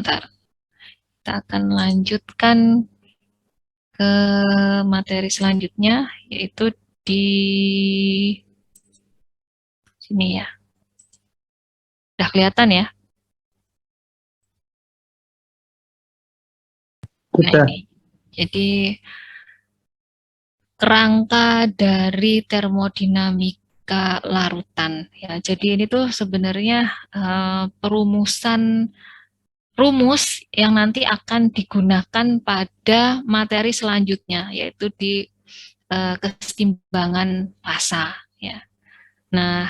sebentar. Kita akan lanjutkan ke materi selanjutnya, yaitu di sini ya. Udah kelihatan ya? Nah, ini. Jadi kerangka dari termodinamika larutan ya. Jadi ini tuh sebenarnya perumusan rumus yang nanti akan digunakan pada materi selanjutnya, yaitu di kesetimbangan fasa ya. Nah,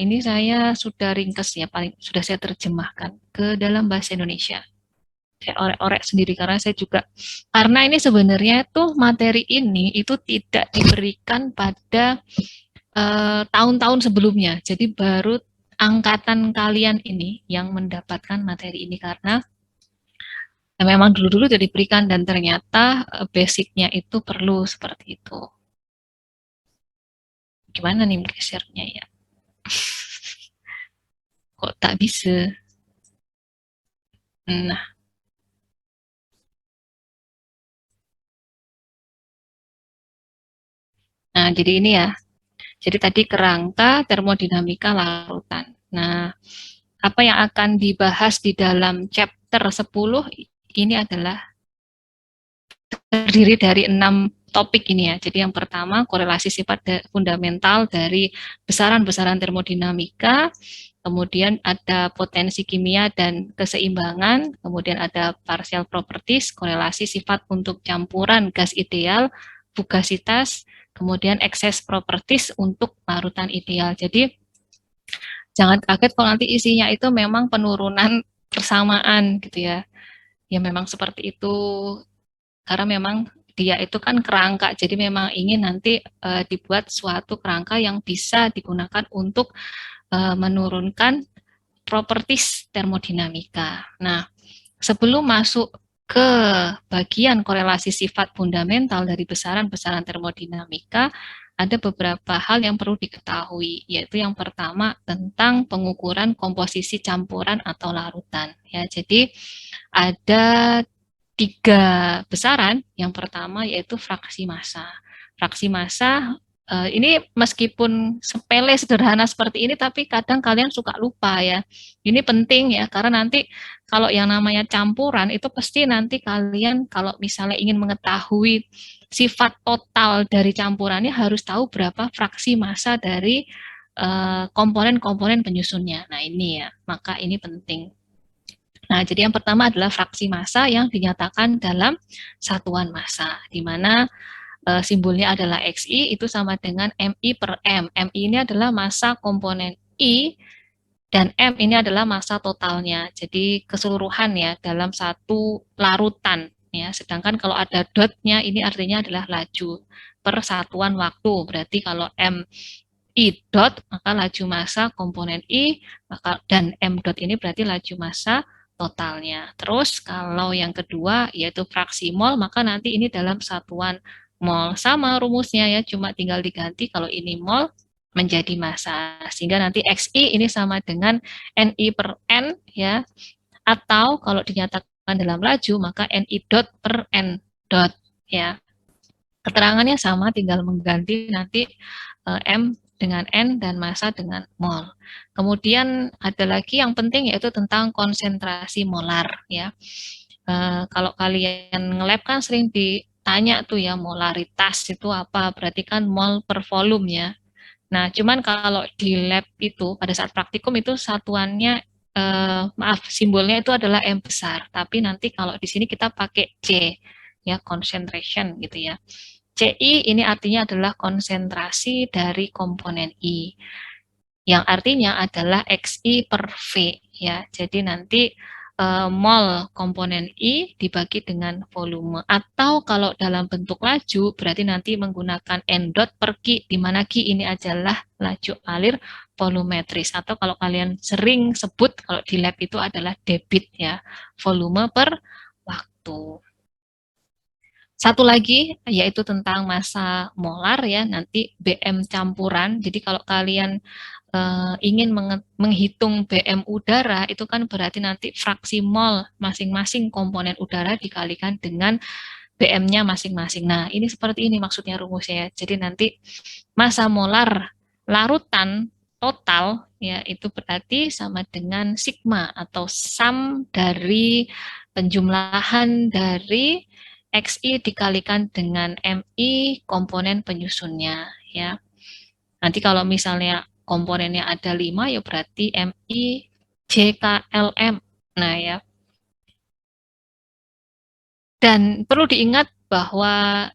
ini saya sudah ringkas ya, paling sudah saya terjemahkan ke dalam bahasa Indonesia. Saya orek-orek sendiri karena saya juga, karena ini sebenarnya tuh materi ini itu tidak diberikan pada tahun-tahun sebelumnya. Jadi baru angkatan kalian ini yang mendapatkan materi ini karena memang dulu-dulu sudah diberikan dan ternyata basicnya itu perlu seperti itu. Gimana nih gesernya ya? Kok tak bisa? Nah, jadi ini ya. Jadi tadi kerangka termodinamika larutan. Nah, apa yang akan dibahas di dalam chapter 10 ini adalah terdiri dari 6 topik ini ya. Jadi yang pertama korelasi sifat fundamental dari besaran-besaran termodinamika, kemudian ada potensi kimia dan keseimbangan, kemudian ada partial properties, korelasi sifat untuk campuran gas ideal, fugasitas, kemudian excess properties untuk larutan ideal. Jadi jangan kaget kalau nanti isinya itu memang penurunan persamaan gitu ya. Ya memang seperti itu karena memang dia itu kan kerangka, jadi memang ingin nanti dibuat suatu kerangka yang bisa digunakan untuk menurunkan properties termodinamika. Nah, sebelum masuk ke bagian korelasi sifat fundamental dari besaran-besaran termodinamika, ada beberapa hal yang perlu diketahui, yaitu yang pertama tentang pengukuran komposisi campuran atau larutan. Ya, jadi ada 3 besaran. Yang pertama yaitu fraksi massa. Fraksi massa ini meskipun sepele sederhana seperti ini, tapi kadang kalian suka lupa ya. Ini penting ya, karena nanti kalau yang namanya campuran itu pasti nanti kalian kalau misalnya ingin mengetahui sifat total dari campurannya harus tahu berapa fraksi massa dari komponen-komponen penyusunnya. Nah ini ya, maka ini penting. Nah, jadi yang pertama adalah fraksi massa yang dinyatakan dalam satuan massa, di mana simbolnya adalah XI itu sama dengan MI per M. MI ini adalah massa komponen I dan M ini adalah massa totalnya. Jadi keseluruhan ya dalam satu larutan ya. Sedangkan kalau ada dotnya ini artinya adalah laju per satuan waktu. Berarti kalau M I dot maka laju massa komponen I dan M dot ini berarti laju massa totalnya. Terus kalau yang kedua yaitu fraksi mol maka nanti ini dalam satuan mol. Sama rumusnya ya, cuma tinggal diganti kalau ini mol menjadi massa. Sehingga nanti XI ini sama dengan NI per N ya. Atau kalau dinyatakan dalam laju maka NI dot per N dot ya. Keterangannya sama, tinggal mengganti nanti M dengan N dan massa dengan mol. Kemudian ada lagi yang penting yaitu tentang konsentrasi molar ya. Kalau kalian nge-lab kan sering ditanya tuh ya molaritas itu apa, berarti kan mol per volume ya. Nah, cuman kalau di lab itu pada saat praktikum itu satuannya simbolnya itu adalah M besar, tapi nanti kalau di sini kita pakai C ya, concentration gitu ya. CI ini artinya adalah konsentrasi dari komponen I, yang artinya adalah XI per V ya. Jadi nanti mol komponen I dibagi dengan volume, atau kalau dalam bentuk laju berarti nanti menggunakan N dot per Q, di mana Q ini adalah laju alir volumetris, atau kalau kalian sering sebut kalau di lab itu adalah debit ya, volume per waktu. Satu lagi yaitu tentang massa molar ya, nanti BM campuran. Jadi kalau kalian ingin menghitung BM udara, itu kan berarti nanti fraksi mol masing-masing komponen udara dikalikan dengan BM-nya masing-masing. Nah, ini seperti ini maksudnya rumusnya. Jadi nanti massa molar larutan total ya itu berarti sama dengan sigma atau sum dari penjumlahan dari XI dikalikan dengan MI komponen penyusunnya ya. Nanti kalau misalnya komponennya ada 5 ya berarti MI JKLM. Nah ya. Dan perlu diingat bahwa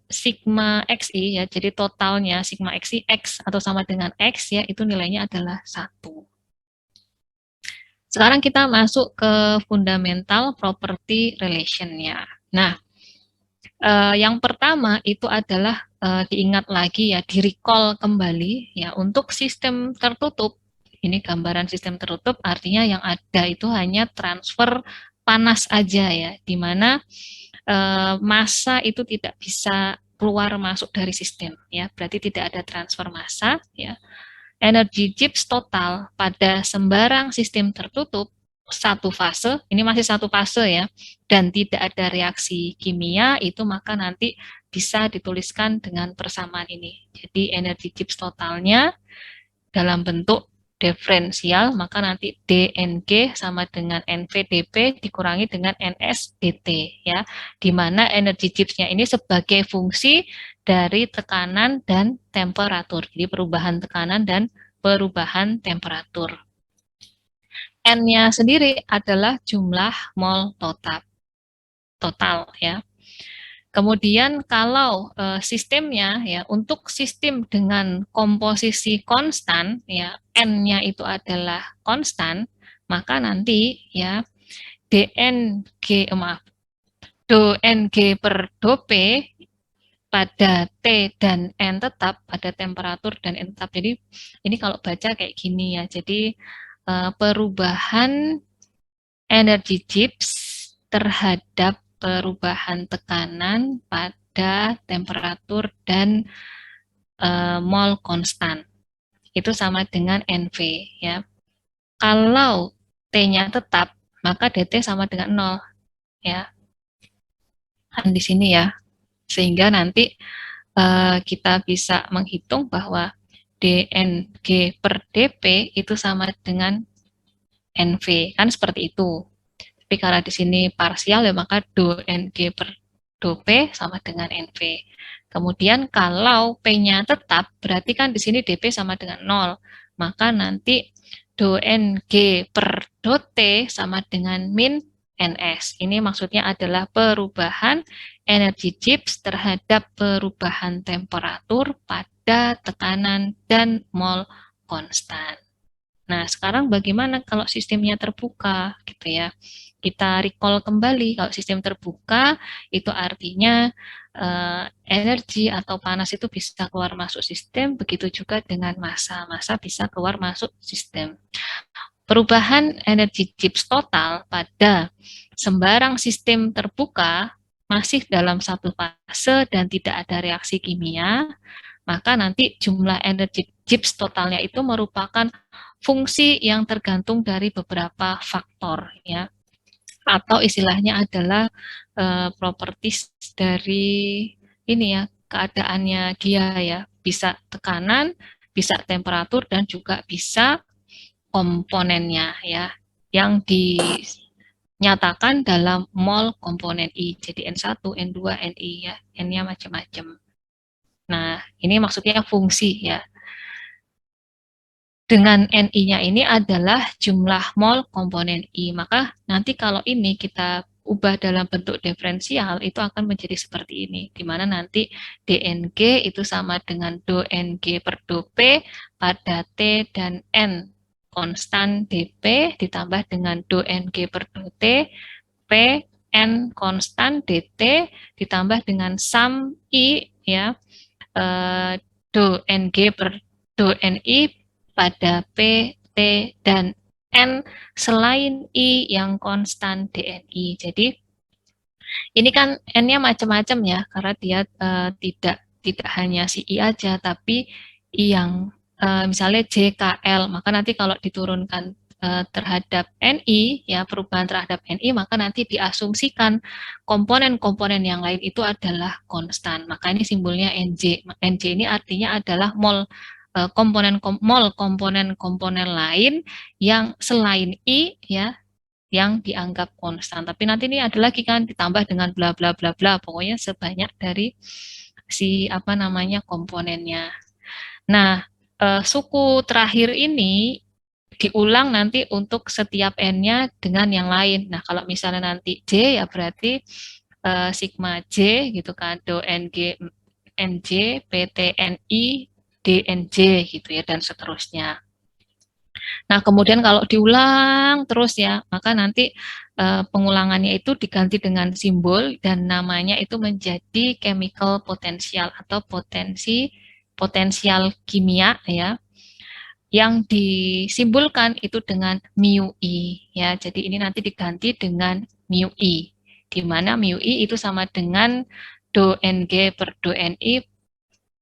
sigma XI ya, jadi totalnya sigma XI X atau sama dengan X ya, itu nilainya adalah 1. Sekarang kita masuk ke fundamental property relation-nya. Nah, yang pertama itu adalah diingat lagi ya, di-recall kembali ya untuk sistem tertutup. Ini gambaran sistem tertutup artinya yang ada itu hanya transfer panas aja ya, di mana massa itu tidak bisa keluar masuk dari sistem ya, berarti tidak ada transfer massa ya. Energi Gibbs total pada sembarang sistem tertutup satu fase, ini masih satu fase ya, dan tidak ada reaksi kimia, itu maka nanti bisa dituliskan dengan persamaan ini. Jadi energi Gibbs totalnya dalam bentuk diferensial, maka nanti dNg sama dengan NVdP dikurangi dengan NSdt ya, di mana energi Gibbs-nya ini sebagai fungsi dari tekanan dan temperatur. Jadi perubahan tekanan dan perubahan temperatur. N-nya sendiri adalah jumlah mol total ya. Kemudian kalau sistemnya ya untuk sistem dengan komposisi konstan ya N-nya itu adalah konstan, maka nanti ya dNg dNg per dP pada T dan N tetap, pada temperatur dan N tetap. Jadi ini kalau baca kayak gini ya. Jadi perubahan energi Gibbs terhadap perubahan tekanan pada temperatur dan mol konstan. Itu sama dengan NV ya. Kalau T-nya tetap, maka DT sama dengan 0 ya. Kan di sini ya. Sehingga nanti kita bisa menghitung bahwa dNg per dP itu sama dengan NV. Kan seperti itu. Tapi karena di sini parsial ya maka dNg per dP sama dengan NV. Kemudian kalau P-nya tetap, berarti kan di sini dP sama dengan 0. Maka nanti dNg per dT sama dengan min NS. Ini maksudnya adalah perubahan energi Gibbs terhadap perubahan temperatur pada tekanan dan mol konstan. Nah, sekarang bagaimana kalau sistemnya terbuka gitu ya? Kita recall kembali kalau sistem terbuka itu artinya energi atau panas itu bisa keluar masuk sistem, begitu juga dengan massa. Massa bisa keluar masuk sistem. Perubahan energi Gibbs total pada sembarang sistem terbuka masih dalam satu fase dan tidak ada reaksi kimia, maka nanti jumlah energi Gibbs totalnya itu merupakan fungsi yang tergantung dari beberapa faktor ya, atau istilahnya adalah properties dari ini ya, keadaannya dia ya, bisa tekanan, bisa temperatur dan juga bisa komponennya ya, yang dinyatakan dalam mol komponen I. Jadi N1, N2, Ni ya, N-nya macam-macam. Nah, ini maksudnya fungsi ya. Dengan Ni-nya ini adalah jumlah mol komponen I. Maka nanti kalau ini kita ubah dalam bentuk diferensial, itu akan menjadi seperti ini. Di mana nanti dNg itu sama dengan dNg per dP pada T dan N konstan dP ditambah dengan dNg per dT, P, N konstan dt ditambah dengan sum I ya, dNg per dNi pada P, T, dan N selain I yang konstan dNi. Jadi ini kan N-nya macam-macam ya, karena dia tidak hanya si I aja, tapi I yang misalnya JKL, maka nanti kalau diturunkan terhadap NI, ya perubahan terhadap NI, maka nanti diasumsikan komponen-komponen yang lain itu adalah konstan. Maka ini simbolnya NJ. NJ ini artinya adalah mol komponen-komponen lain yang selain I, ya, yang dianggap konstan. Tapi nanti ini ada lagi kan ditambah dengan bla bla bla bla, pokoknya sebanyak dari si apa namanya komponennya. Nah, suku terakhir ini diulang nanti untuk setiap n-nya dengan yang lain. Nah, kalau misalnya nanti J, ya berarti sigma J gitu kan, do NG NJ, PT NI, DNJ gitu ya, dan seterusnya. Nah, kemudian kalau diulang terus ya, maka nanti pengulangannya itu diganti dengan simbol dan namanya itu menjadi chemical potential atau potensial kimia ya, yang disimbolkan itu dengan mu I ya. Jadi ini nanti diganti dengan mu I, di mana mu I itu sama dengan do Ng per do Ni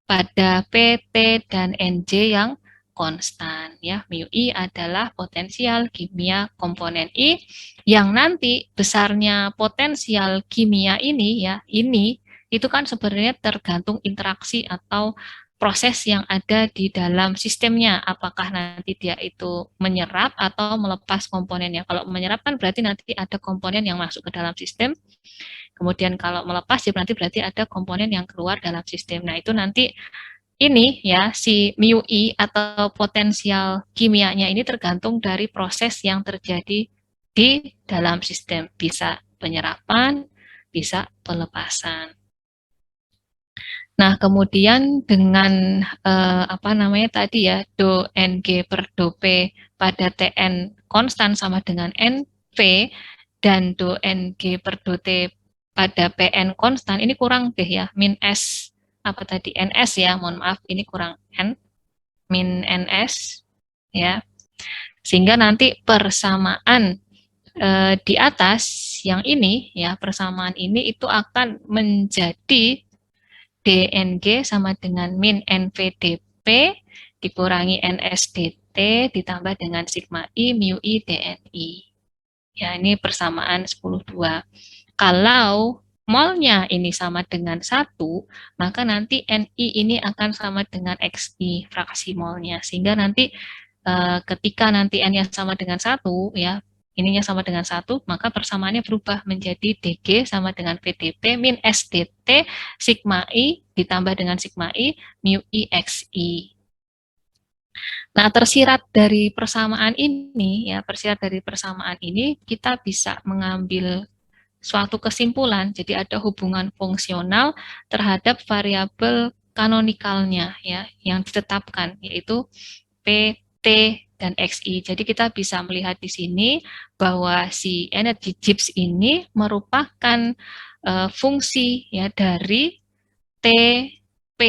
pada PT dan Nj yang konstan ya. Mu I adalah potensial kimia komponen I yang nanti besarnya potensial kimia ini ya, ini itu kan sebenarnya tergantung interaksi atau proses yang ada di dalam sistemnya, apakah nanti dia itu menyerap atau melepas komponennya. Kalau menyerap kan berarti nanti ada komponen yang masuk ke dalam sistem, kemudian kalau melepas ya berarti ada komponen yang keluar dalam sistem. Nah, itu nanti ini ya, si mu I atau potensial kimianya ini tergantung dari proses yang terjadi di dalam sistem. Bisa penyerapan, bisa pelepasan. Nah, kemudian dengan apa namanya tadi ya, do Ng per do P pada Tn konstan sama dengan Np, dan do Ng per do T pada Pn konstan, ini kurang deh ya, min S, apa tadi, Ns ya, mohon maaf, ini kurang N, min Ns, ya. Sehingga nanti persamaan di atas yang ini, ya, persamaan ini itu akan menjadi DNG sama dengan min NVDP dikurangi NSDT ditambah dengan sigma I mu I DNI. Ya, ini persamaan 10-2. Kalau molnya ini sama dengan 1, maka nanti NI ini akan sama dengan XI, fraksi molnya. Sehingga nanti ketika nanti N-nya sama dengan 1, ya, ininya sama dengan 1, maka persamaannya berubah menjadi DG sama dengan VDP min SDT sigma I ditambah dengan sigma I mu I XI. Nah, tersirat dari persamaan ini, ya, tersirat dari persamaan ini kita bisa mengambil suatu kesimpulan. Jadi ada hubungan fungsional terhadap variabel kanonikalnya ya, yang ditetapkan, yaitu P, T, dan XI. Jadi kita bisa melihat di sini bahwa si energy Gibbs ini merupakan fungsi ya dari T, P,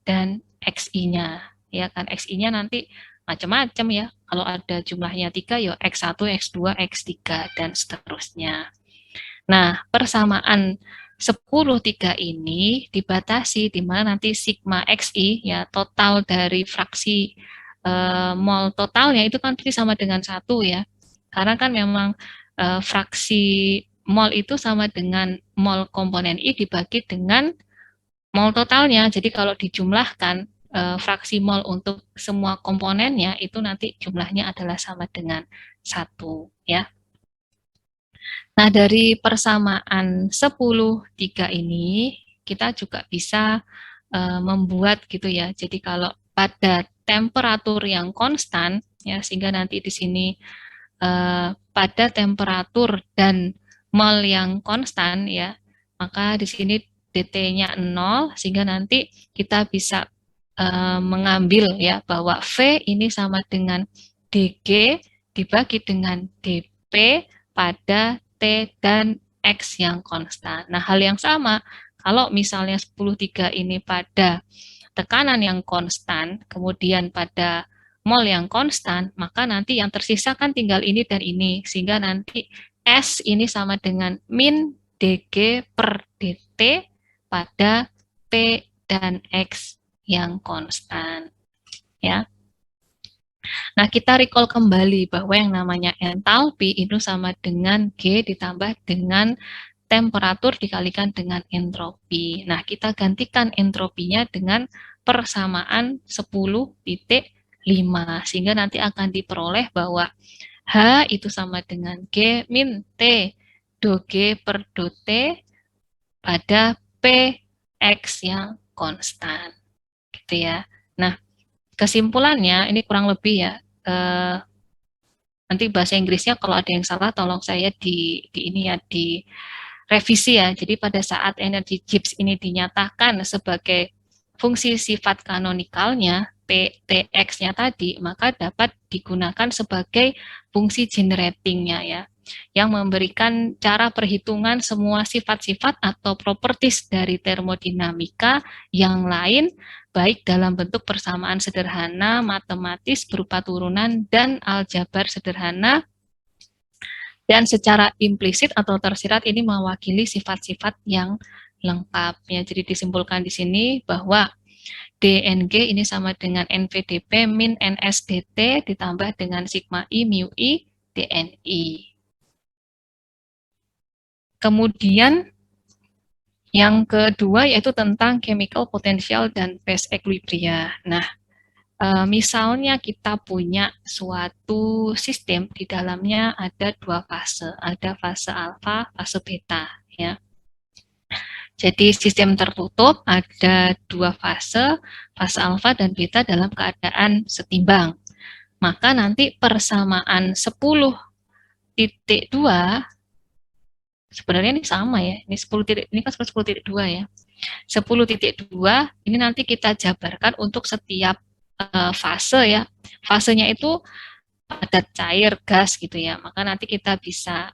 dan XI-nya. Ya kan, XI-nya nanti macam-macam ya. Kalau ada jumlahnya 3 ya X1, X2, X3 dan seterusnya. Nah, persamaan 10-3 ini dibatasi di mana nanti sigma XI ya, total dari fraksi mol totalnya itu kan pasti sama dengan 1 ya. Karena kan memang fraksi mol itu sama dengan mol komponen I dibagi dengan mol totalnya. Jadi kalau dijumlahkan fraksi mol untuk semua komponennya itu nanti jumlahnya adalah sama dengan 1 ya. Nah, dari persamaan 10-3 ini kita juga bisa membuat gitu ya. Jadi kalau pada temperatur yang konstan ya, sehingga nanti di sini pada temperatur dan mol yang konstan ya, maka di sini dt-nya 0 sehingga nanti kita bisa mengambil ya bahwa V ini sama dengan dg dibagi dengan dp pada T dan X yang konstan. Nah, hal yang sama kalau misalnya 10-3 ini pada tekanan yang konstan, kemudian pada mol yang konstan, maka nanti yang tersisa kan tinggal ini dan ini, sehingga nanti S ini sama dengan min dg per dt pada P dan X yang konstan. Ya. Nah, kita recall kembali bahwa yang namanya entalpi itu sama dengan G ditambah dengan temperatur dikalikan dengan entropi. Nah, kita gantikan entropinya dengan persamaan 10,5 sehingga nanti akan diperoleh bahwa H itu sama dengan G min T do G per do T pada Px yang konstan. Gitu ya. Nah, kesimpulannya ini kurang lebih ya, nanti bahasa Inggrisnya kalau ada yang salah tolong saya di ini ya, di revisi ya. Jadi pada saat energi Gibbs ini dinyatakan sebagai fungsi sifat kanonikalnya PTX-nya tadi, maka dapat digunakan sebagai fungsi generatingnya ya, yang memberikan cara perhitungan semua sifat-sifat atau properties dari termodinamika yang lain, baik dalam bentuk persamaan sederhana, matematis berupa turunan, dan aljabar sederhana, dan secara implisit atau tersirat ini mewakili sifat-sifat yang lengkap ya. Jadi disimpulkan di sini bahwa DNG ini sama dengan NVDP min NSDT ditambah dengan sigma I mu I DNI. Kemudian yang kedua yaitu tentang chemical potential dan phase equilibria. Nah, misalnya kita punya suatu sistem di dalamnya ada dua fase, ada fase alfa, fase beta, ya. Jadi sistem tertutup ada dua fase, fase alfa dan beta dalam keadaan setimbang. Maka nanti persamaan 10,2 sebenarnya ini sama ya, ini 10 titik, ini kan 10,2 ya. 10,2 ini nanti kita jabarkan untuk setiap fase ya. Fasenya itu padat, cair, gas gitu ya. Maka nanti kita bisa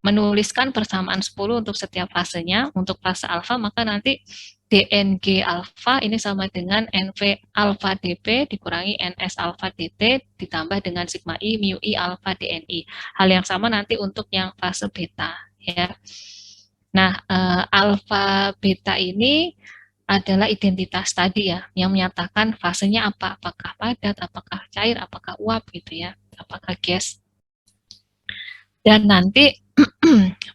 menuliskan persamaan 10 untuk setiap fasenya. Untuk fase alfa maka nanti DNG alfa ini sama dengan NV alfa DP dikurangi NS alfa DT ditambah dengan sigma I mu I alfa DNI. Hal yang sama nanti untuk yang fase beta ya. Nah, alfa beta ini adalah identitas tadi ya, yang menyatakan fasenya apa, apakah padat, apakah cair, apakah uap gitu ya, apakah gas. Dan nanti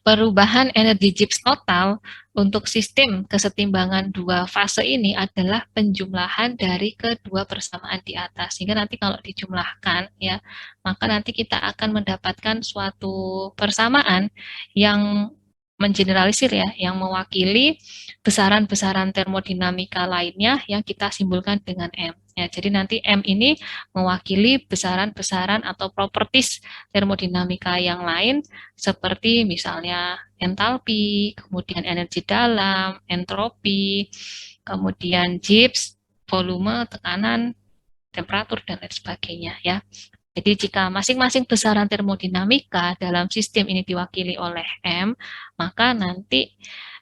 perubahan energi Gibbs total untuk sistem kesetimbangan dua fase ini adalah penjumlahan dari kedua persamaan di atas. Sehingga nanti kalau dijumlahkan ya, maka nanti kita akan mendapatkan suatu persamaan yang mengeneralisir ya, yang mewakili besaran-besaran termodinamika lainnya yang kita simbolkan dengan M. Ya, jadi nanti M ini mewakili besaran-besaran atau properties termodinamika yang lain seperti misalnya entalpi, kemudian energi dalam, entropi, kemudian Gibbs, volume, tekanan, temperatur, dan lain sebagainya ya. Jadi jika masing-masing besaran termodinamika dalam sistem ini diwakili oleh M, maka nanti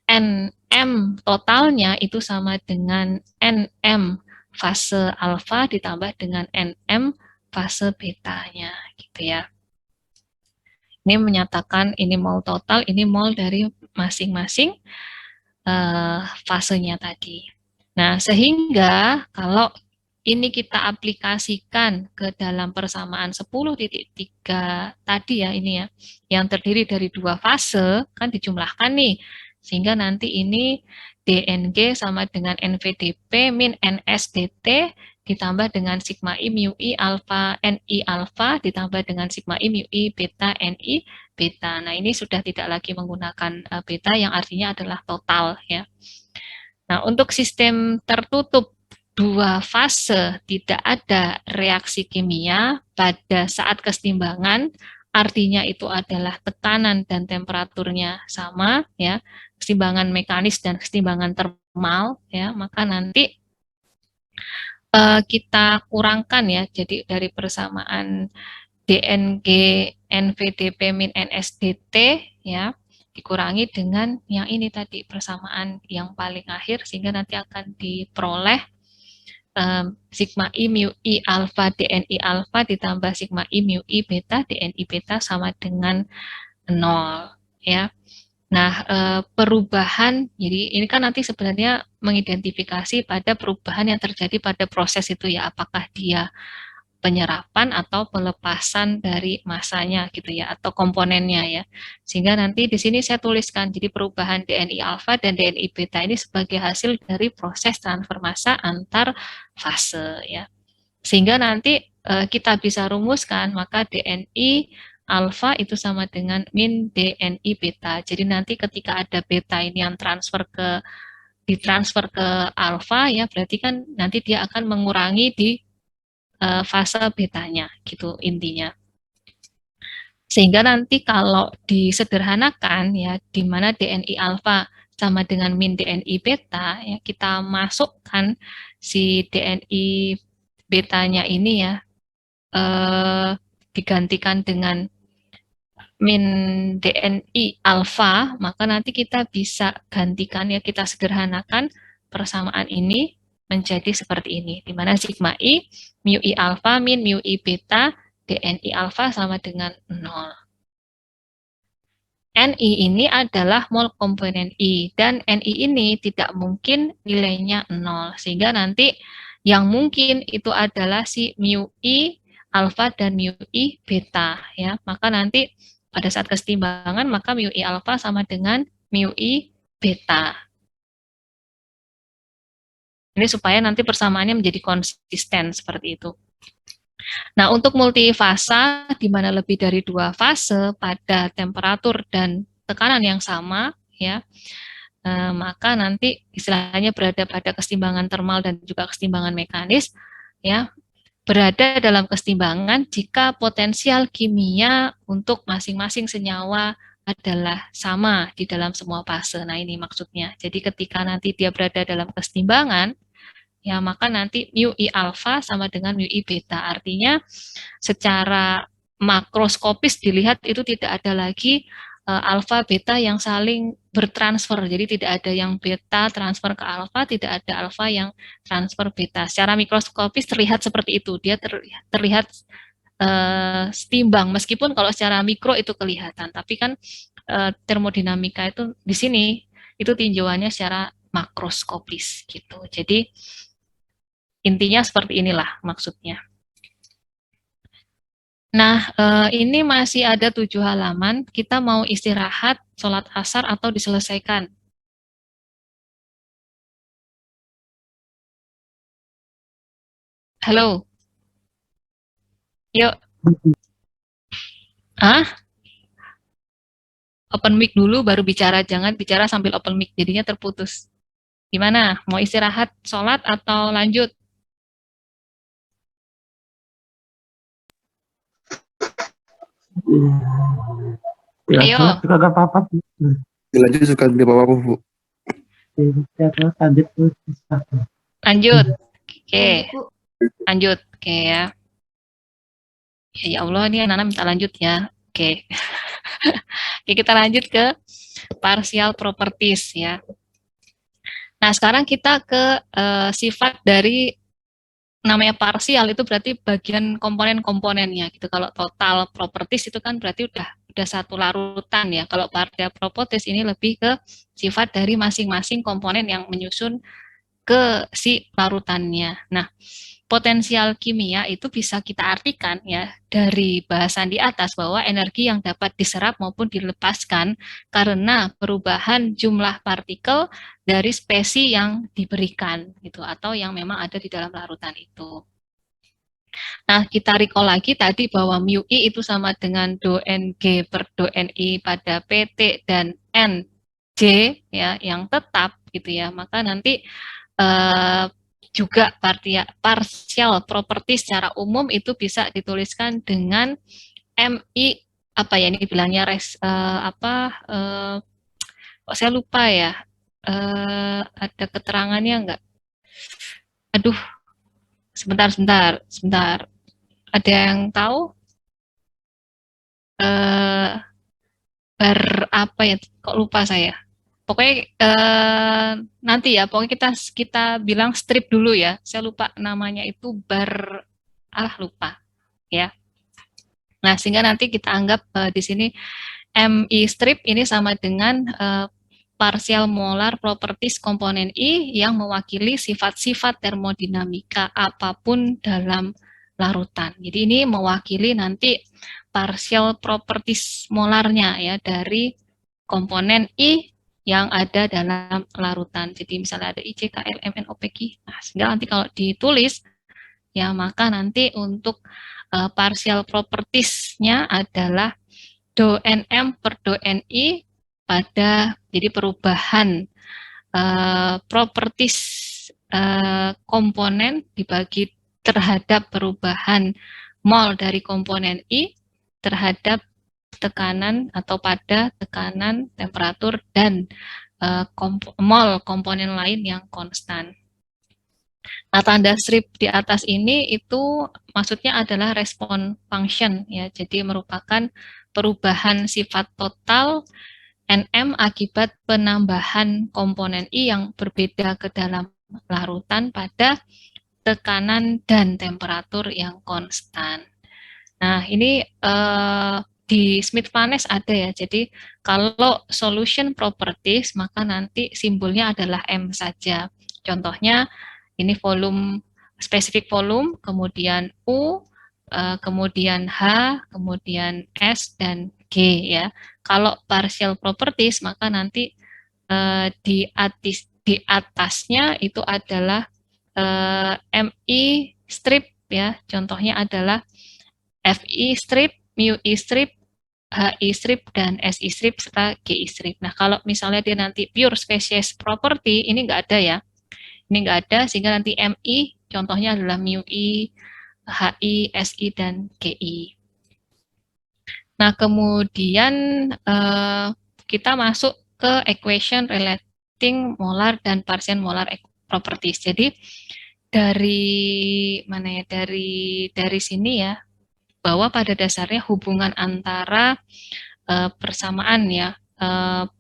NM totalnya itu sama dengan NM fase alfa ditambah dengan NM fase betanya gitu ya. Ini menyatakan ini mol total, ini mol dari masing-masing fasenya tadi. Nah, sehingga kalau ini kita aplikasikan ke dalam persamaan 10,3 tadi ya, ini ya, yang terdiri dari dua fase, kan dijumlahkan nih, sehingga nanti ini DNG sama dengan NVDP min NSDT ditambah dengan sigma I mu I alfa NI alfa ditambah dengan sigma I mu I beta NI beta. Nah, ini sudah tidak lagi menggunakan beta yang artinya adalah total ya. Nah, untuk sistem tertutup dua fase tidak ada reaksi kimia pada saat kesetimbangan, artinya itu adalah tekanan dan temperaturnya sama ya, kesetimbangan mekanis dan kesetimbangan termal ya, maka nanti kita kurangkan ya, jadi dari persamaan DNG NVDP min NSDT ya, dikurangi dengan yang ini tadi persamaan yang paling akhir sehingga nanti akan diperoleh sigma I mu I alfa DNI alfa ditambah sigma I mu I beta DNI beta sama dengan 0 ya. Nah, perubahan, jadi ini kan nanti sebenarnya mengidentifikasi pada perubahan yang terjadi pada proses itu ya, apakah dia penyerapan atau pelepasan dari masanya gitu ya, atau komponennya ya. Sehingga nanti di sini saya tuliskan, jadi perubahan DNI alfa dan DNI beta ini sebagai hasil dari proses transfer massa antar fase ya. Sehingga nanti kita bisa rumuskan, maka DNI alfa itu sama dengan min DNI beta. Jadi nanti ketika ada beta ini yang ditransfer ke alfa ya, berarti kan nanti dia akan mengurangi di fase betanya gitu intinya. Sehingga nanti kalau disederhanakan ya, di mana DNI alfa sama dengan min DNI beta ya, kita masukkan si DNI betanya ini ya, digantikan dengan min DNI alfa, maka nanti kita bisa gantikan ya, kita sederhanakan persamaan ini menjadi seperti ini, di mana sigma I, mu I alfa min mu I beta, DNI alfa sama dengan 0. Ni ini adalah mol komponen I, dan Ni ini tidak mungkin nilainya 0, sehingga nanti yang mungkin itu adalah si mu I alfa dan mu I beta ya. Maka nanti pada saat kesetimbangan maka mu I alfa sama dengan mu I beta. Ini supaya nanti persamaannya menjadi konsisten seperti itu. Nah, untuk multifasa di mana lebih dari 2 fase pada temperatur dan tekanan yang sama ya, maka nanti istilahnya berada pada kesetimbangan termal dan juga kesetimbangan mekanis ya, berada dalam kesetimbangan jika potensial kimia untuk masing-masing senyawa adalah sama di dalam semua fase. Nah, ini maksudnya. Jadi ketika nanti dia berada dalam kesetimbangan ya, maka nanti mu I alfa sama dengan mu I beta. Artinya secara makroskopis dilihat itu tidak ada lagi alfa beta yang saling bertransfer. Jadi tidak ada yang beta transfer ke alfa, tidak ada alfa yang transfer beta. Secara mikroskopis terlihat seperti itu. Dia terlihat setimbang, meskipun kalau secara mikro itu kelihatan. Tapi kan termodinamika itu di sini itu tinjauannya secara makroskopis gitu. Jadi intinya seperti inilah maksudnya. Nah, ini masih ada 7 halaman. Kita mau istirahat, sholat asar, atau diselesaikan? Halo? Yuk. Ah? Open mic dulu, baru bicara. Jangan bicara sambil open mic, jadinya terputus. Gimana? Mau istirahat, sholat, atau lanjut? Ya, Ayo. juga gak apa-apa. Lanjut suka gak apa-apa, Bu. Lanjut. Oke. Lanjut. Oke ya. Ya Allah, ini Nana minta lanjut ya. Oke. Oke, kita lanjut ke partial properties ya. Nah, sekarang kita ke sifat dari namanya parsial itu berarti bagian komponen-komponennya gitu. Kalau total properties itu kan berarti udah satu larutan ya. Kalau partial properties ini lebih ke sifat dari masing-masing komponen yang menyusun ke si larutannya. Nah, potensial kimia itu bisa kita artikan ya dari bahasan di atas bahwa energi yang dapat diserap maupun dilepaskan karena perubahan jumlah partikel dari spesi yang diberikan gitu, atau yang memang ada di dalam larutan itu. Nah, kita recall lagi tadi bahwa mu I itu sama dengan do Ng per do Ni pada PT dan Nj ya, yang tetap gitu ya. Maka nanti juga partial property secara umum itu bisa dituliskan dengan MI apa ya, ini bilangnya kok saya lupa ya, ada keterangannya enggak? Aduh, sebentar. Ada yang tahu? Apa ya? Kok lupa saya? Pokoknya nanti ya, pokoknya kita bilang strip dulu ya. Saya lupa namanya itu lupa ya. Nah, sehingga nanti kita anggap di sini MI strip ini sama dengan partial molar properties komponen I yang mewakili sifat-sifat termodinamika apapun dalam larutan. Jadi ini mewakili nanti partial properties molarnya ya dari komponen I yang ada dalam larutan. Jadi misalnya ada ICKL, MNOPQ. Nah, sehingga nanti kalau ditulis ya maka nanti untuk partial properties-nya adalah do NM per do NI pada jadi perubahan properties komponen dibagi terhadap perubahan mol dari komponen I terhadap tekanan atau pada tekanan, temperatur, dan mol komponen lain yang konstan. Nah, tanda strip di atas ini itu maksudnya adalah respon function ya. Jadi merupakan perubahan sifat total NM akibat penambahan komponen I yang berbeda ke dalam larutan pada tekanan dan temperatur yang konstan. Nah, ini di Smith-Vaness ada ya. Jadi kalau solution properties maka nanti simbolnya adalah M saja. Contohnya ini volume, spesifik volume, kemudian U, kemudian H, kemudian S dan G ya. Kalau partial properties maka nanti di atasnya itu adalah MI strip ya. Contohnya adalah FI strip, MUI strip, HI strip, dan SI strip, serta GI strip. Nah, kalau misalnya dia nanti pure species property, ini nggak ada ya. Ini nggak ada, sehingga nanti MI, contohnya adalah MUI, HI, SI, dan GI. Nah, kemudian kita masuk ke equation relating molar dan partial molar properties. Jadi, dari mana ya? Dari sini ya, bahwa pada dasarnya hubungan antara persamaan ya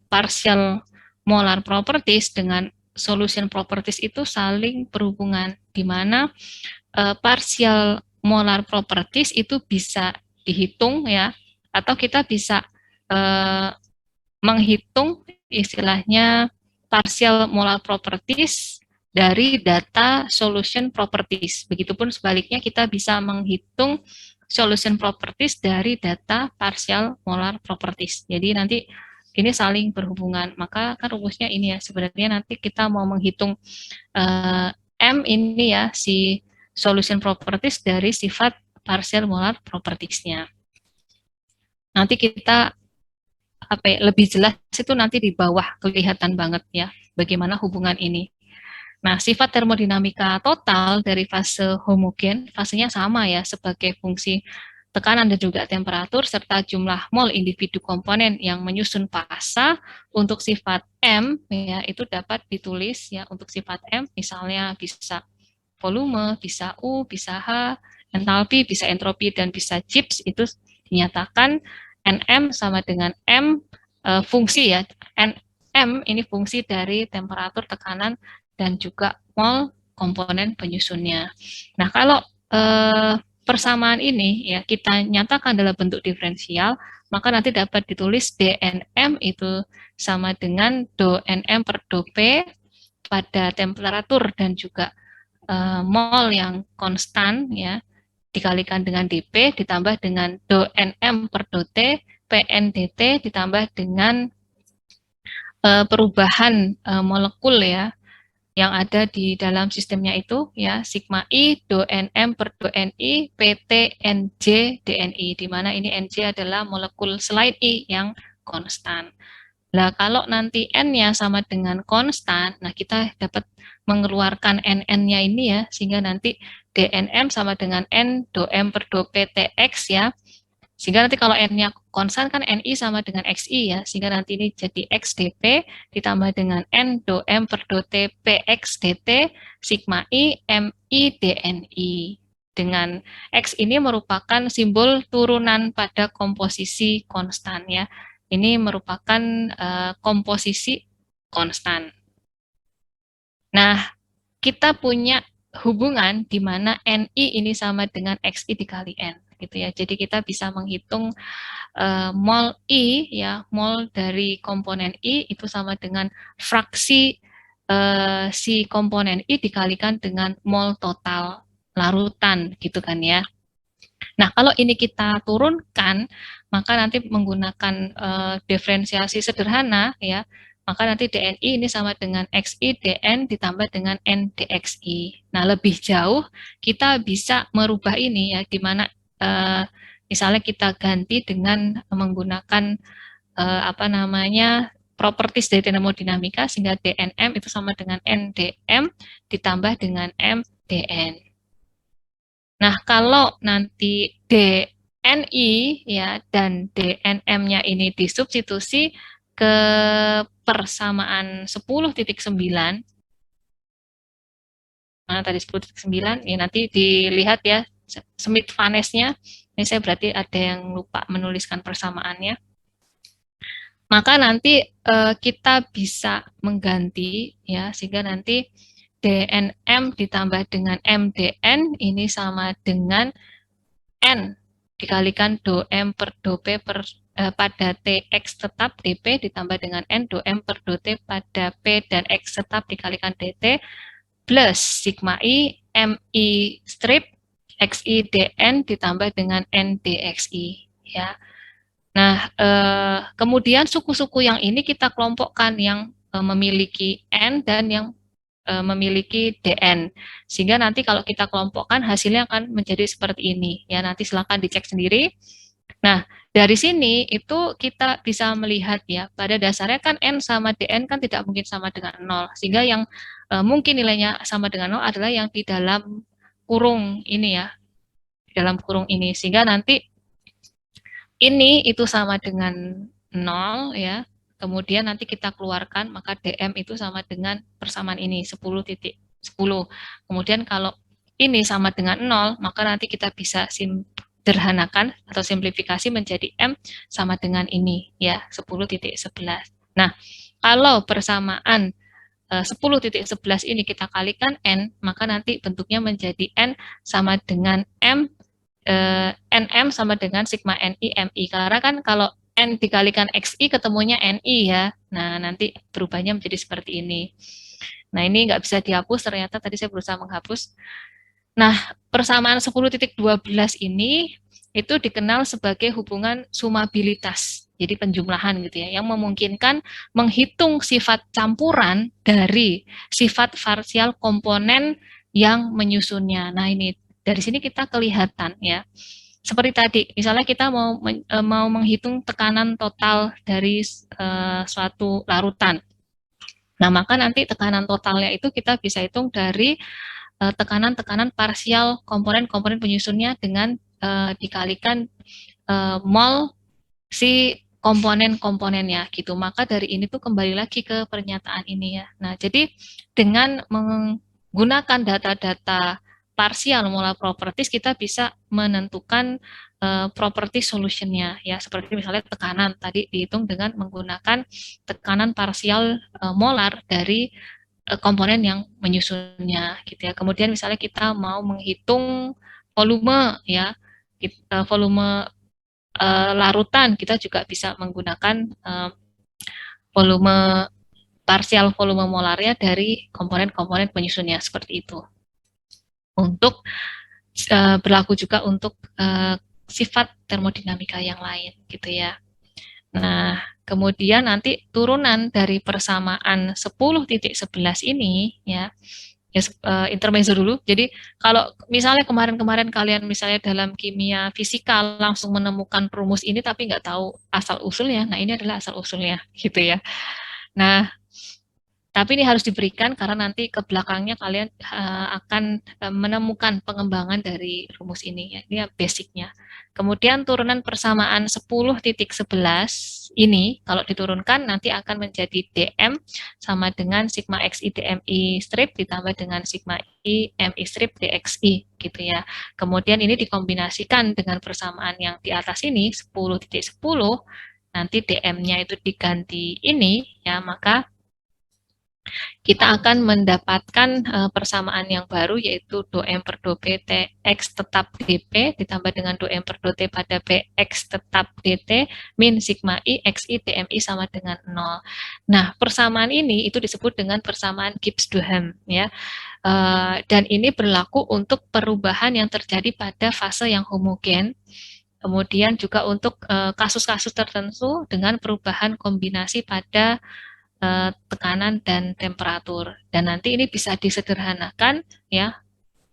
partial molar properties dengan solution properties itu saling berhubungan, di mana partial molar properties itu bisa dihitung ya, atau kita bisa menghitung istilahnya partial molar properties dari data solution properties. Begitupun sebaliknya kita bisa menghitung solution properties dari data partial molar properties. Jadi nanti ini saling berhubungan. Maka kan rumusnya ini ya, sebenarnya nanti kita mau menghitung M ini ya, si solution properties dari sifat partial molar properties-nya. Nanti kita lebih jelas itu nanti di bawah kelihatan banget ya bagaimana hubungan ini. Nah, sifat termodinamika total dari fase homogen, fasenya sama ya sebagai fungsi tekanan dan juga temperatur serta jumlah mol individu komponen yang menyusun fasa. Untuk sifat M ya itu dapat ditulis ya, untuk sifat M misalnya bisa volume, bisa U, bisa H, entalpi, bisa entropi, dan bisa Gibbs. Itu dinyatakan NM sama dengan M fungsi ya. M ini fungsi dari temperatur, tekanan, dan juga mol komponen penyusunnya. Nah, kalau persamaan ini ya kita nyatakan dalam bentuk diferensial, maka nanti dapat ditulis dNm itu sama dengan do Nm per do P pada temperatur dan juga mol yang konstan ya, dikalikan dengan dP ditambah dengan do Nm per do T Pn dt ditambah dengan perubahan molekul ya yang ada di dalam sistemnya itu ya, sigma I do Nm per do Ni Pt Nj dNi, di mana ini Nj adalah molekul selain I yang konstan. Nah, kalau nanti N-nya sama dengan konstan, nah kita dapat mengeluarkan NN-nya ini ya, sehingga nanti dNm sama dengan N do M per do Ptx ya. Sehingga nanti kalau N-nya konstan kan Ni sama dengan Xi ya, sehingga nanti ini jadi X dP ditambah dengan N do M per do T Px dt sigma I Mi dNi. Dengan X ini merupakan simbol turunan pada komposisi konstan ya. Ini merupakan komposisi konstan. Nah, kita punya hubungan di mana Ni ini sama dengan Xi dikali N. Gitu ya. Jadi kita bisa menghitung mol I ya, mol dari komponen I itu sama dengan fraksi si komponen I dikalikan dengan mol total larutan gitu kan ya. Nah, kalau ini kita turunkan, maka nanti menggunakan diferensiasi sederhana ya, maka nanti DNI ini sama dengan XI DN ditambah dengan N DXI. Nah, lebih jauh kita bisa merubah ini ya, di mana misalnya kita ganti dengan menggunakan apa namanya properties dari termodinamika, sehingga DNM itu sama dengan NDM ditambah dengan MDN. Nah, kalau nanti DNI ya dan DNM-nya ini disubstitusi ke persamaan 10.9, mana tadi 10.9, ya nanti dilihat ya Smith-Vaness-nya. Ini saya berarti ada yang lupa menuliskan persamaannya. Maka nanti kita bisa mengganti ya, sehingga nanti DNM ditambah dengan MDN ini sama dengan N dikalikan do M per do P per pada TX tetap DP ditambah dengan N do M per do T pada P dan X tetap dikalikan DT plus sigma I MI strip XI DN ditambah dengan N DXI ya. Nah, kemudian suku-suku yang ini kita kelompokkan, yang memiliki N dan yang memiliki DN, sehingga nanti kalau kita kelompokkan hasilnya akan menjadi seperti ini ya. Nanti silakan dicek sendiri. Nah, dari sini itu kita bisa melihat ya, pada dasarnya kan N sama DN kan tidak mungkin sama dengan 0, sehingga yang mungkin nilainya sama dengan 0 adalah yang di dalam kurung ini ya, di dalam kurung ini, sehingga nanti ini itu sama dengan 0 ya. Kemudian nanti kita keluarkan, maka DM itu sama dengan persamaan ini, 10.10. Kemudian kalau ini sama dengan 0, maka nanti kita bisa sederhanakan atau simplifikasi menjadi M sama dengan ini, ya, 10.11. Nah, kalau persamaan 10.11 ini kita kalikan N, maka nanti bentuknya menjadi N sama dengan M, NM sama dengan sigma NI MI, karena kan kalau N dikalikan XI ketemunya NI ya. Nah, nanti berubahnya menjadi seperti ini. Nah, ini nggak bisa dihapus, ternyata tadi saya berusaha menghapus. Nah, persamaan 10.12 ini itu dikenal sebagai hubungan sumabilitas. Jadi penjumlahan gitu ya, yang memungkinkan menghitung sifat campuran dari sifat parsial komponen yang menyusunnya. Nah, ini dari sini kita kelihatan ya. Seperti tadi, misalnya kita mau menghitung tekanan total dari suatu larutan. Nah, maka nanti tekanan totalnya itu kita bisa hitung dari tekanan-tekanan parsial komponen-komponen penyusunnya dengan dikalikan mol si komponen-komponennya gitu. Maka dari ini tuh kembali lagi ke pernyataan ini ya. Nah, jadi dengan menggunakan data-data parsial molar properties, kita bisa menentukan property solutionnya ya, seperti misalnya tekanan tadi dihitung dengan menggunakan tekanan parsial molar dari komponen yang menyusunnya gitu ya. Kemudian misalnya kita mau menghitung volume ya, volume larutan, kita juga bisa menggunakan volume parsial volume molarnya dari komponen-komponen penyusunnya seperti itu. Untuk berlaku juga untuk sifat termodinamika yang lain gitu ya. Nah, kemudian nanti turunan dari persamaan 10.11 ini ya, intermezzo dulu. Jadi kalau misalnya kemarin-kemarin kalian misalnya dalam kimia fisika langsung menemukan rumus ini tapi nggak tahu asal usulnya, nah ini adalah asal usulnya gitu ya. Nah, tapi ini harus diberikan karena nanti ke belakangnya kalian akan menemukan pengembangan dari rumus ini ya. Ini basicnya. Kemudian turunan persamaan 10.11 ini kalau diturunkan nanti akan menjadi DM sama dengan sigma XI DMI strip ditambah dengan sigma I MI strip DXI gitu ya. Kemudian ini dikombinasikan dengan persamaan yang di atas ini 10.10, nanti DM-nya itu diganti ini ya, maka kita akan mendapatkan persamaan yang baru, yaitu do M per do P X tetap dP ditambah dengan do M per do T pada Px tetap dt min sigma I Xi dMi sama dengan 0. Nah, persamaan ini itu disebut dengan persamaan Gibbs-Duhem, ya. Dan ini berlaku untuk perubahan yang terjadi pada fase yang homogen, kemudian juga untuk kasus-kasus tertentu dengan perubahan kombinasi pada tekanan dan temperatur. Dan nanti ini bisa disederhanakan, ya,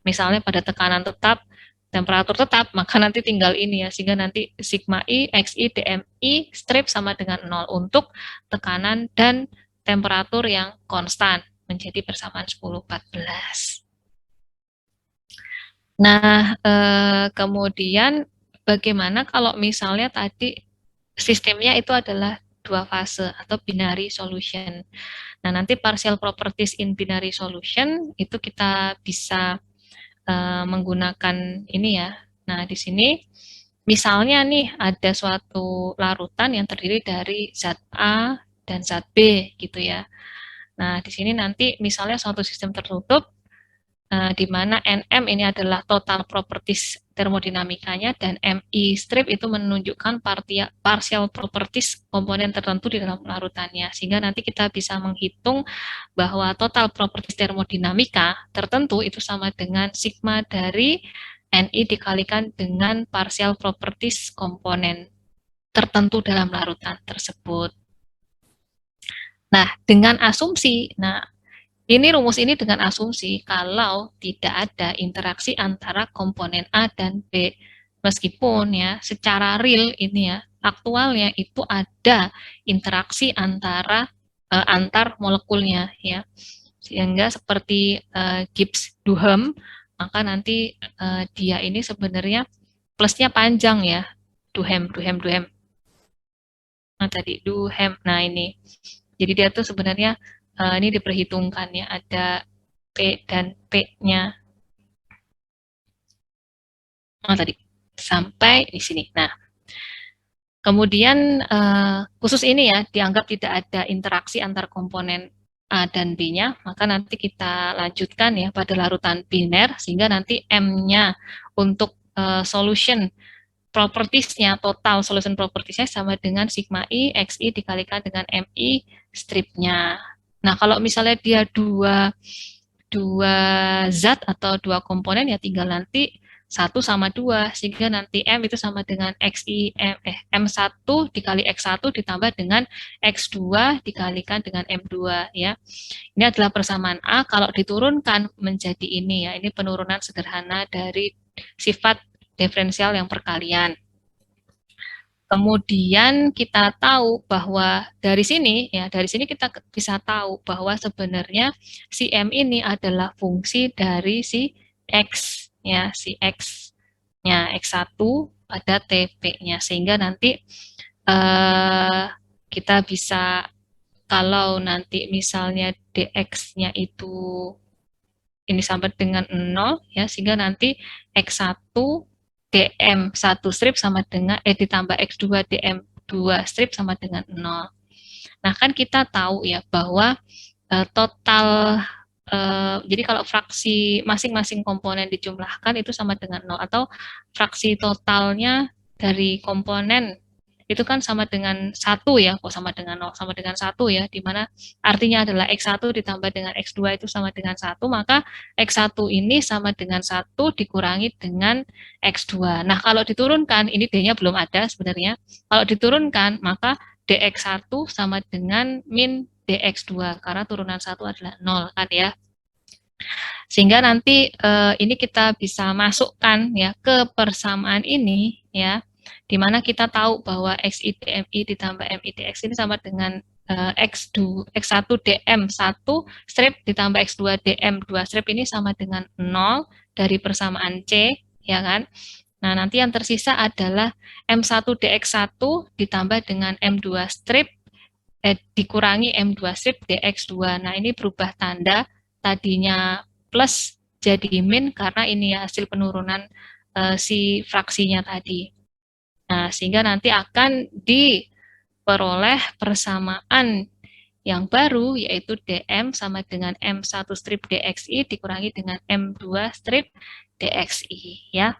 misalnya pada tekanan tetap, temperatur tetap, maka nanti tinggal ini, ya, sehingga nanti sigma I Xi dMi strip sama dengan 0 untuk tekanan dan temperatur yang konstan, menjadi persamaan 10-14. Nah, kemudian bagaimana kalau misalnya tadi sistemnya itu adalah dua fase atau binary solution. Nah, nanti partial properties in binary solution itu kita bisa menggunakan ini, ya. Nah, di sini misalnya nih ada suatu larutan yang terdiri dari zat A dan zat B gitu, ya. Nah, di sini nanti misalnya suatu sistem tertutup di mana NM ini adalah total properties termodinamikanya dan MI strip itu menunjukkan partial properties komponen tertentu di dalam larutannya, sehingga nanti kita bisa menghitung bahwa total properties termodinamika tertentu itu sama dengan sigma dari NI dikalikan dengan partial properties komponen tertentu dalam larutan tersebut. Nah, dengan asumsi, ini rumus ini dengan asumsi kalau tidak ada interaksi antara komponen A dan B. Meskipun, ya, secara real ini, ya, aktualnya itu ada interaksi antara antar molekulnya, ya. Sehingga seperti Gibbs-Duhem, maka nanti dia ini sebenarnya plusnya panjang, ya. Duhem. Nah, tadi Duhem. Nah, ini. Jadi dia tuh sebenarnya ini diperhitungkan, ya, ada P dan P-nya. Tadi sampai di sini. Nah, kemudian khusus ini, ya, dianggap tidak ada interaksi antar komponen A dan B-nya, maka nanti kita lanjutkan, ya, pada larutan biner, sehingga nanti M-nya untuk solution propertiesnya, total solution propertiesnya sama dengan sigma I Xi dikalikan dengan MI stripnya. Nah, kalau misalnya dia dua zat atau dua komponen, ya tinggal nanti 1 sama 2, sehingga nanti M itu sama dengan M1 dikali X1 ditambah dengan X2 dikalikan dengan M2, ya. Ini adalah persamaan A, kalau diturunkan menjadi ini, ya, ini penurunan sederhana dari sifat diferensial yang perkalian. Kemudian kita tahu bahwa dari sini, ya, dari sini kita bisa tahu bahwa sebenarnya si M ini adalah fungsi dari si X, ya, si X-nya, X1 pada TP-nya, sehingga nanti kita bisa, kalau nanti misalnya dx-nya itu ini sama dengan 0, ya, sehingga nanti X1 dm1 strip sama dengan ditambah X2 dm2 strip sama dengan 0. Nah, kan kita tahu, ya, bahwa total jadi kalau fraksi masing-masing komponen dijumlahkan itu sama dengan 0, atau fraksi totalnya dari komponen itu kan sama dengan 1, ya, kok sama dengan 0, sama dengan 1, ya, dimana artinya adalah X1 ditambah dengan X2 itu sama dengan 1, maka X1 ini sama dengan 1 dikurangi dengan X2. Nah, kalau diturunkan, ini D-nya belum ada sebenarnya, kalau diturunkan, maka dx1 sama dengan min dx2, karena turunan 1 adalah 0, kan, ya. Sehingga nanti ini kita bisa masukkan, ya, ke persamaan ini, ya, di mana kita tahu bahwa Xi dMi ditambah Mi dx ini sama dengan X1 dm1 strip ditambah X2 dm2 strip ini sama dengan 0 dari persamaan C, ya kan. Nah, nanti yang tersisa adalah M1 dx1 ditambah dengan M2 strip dikurangi M2 strip dx2. Nah, ini berubah tanda, tadinya plus jadi min karena ini, ya, hasil penurunan si fraksinya tadi. Nah, sehingga nanti akan diperoleh persamaan yang baru, yaitu dm sama dengan m1 strip dxi dikurangi dengan m2 strip dxi, ya.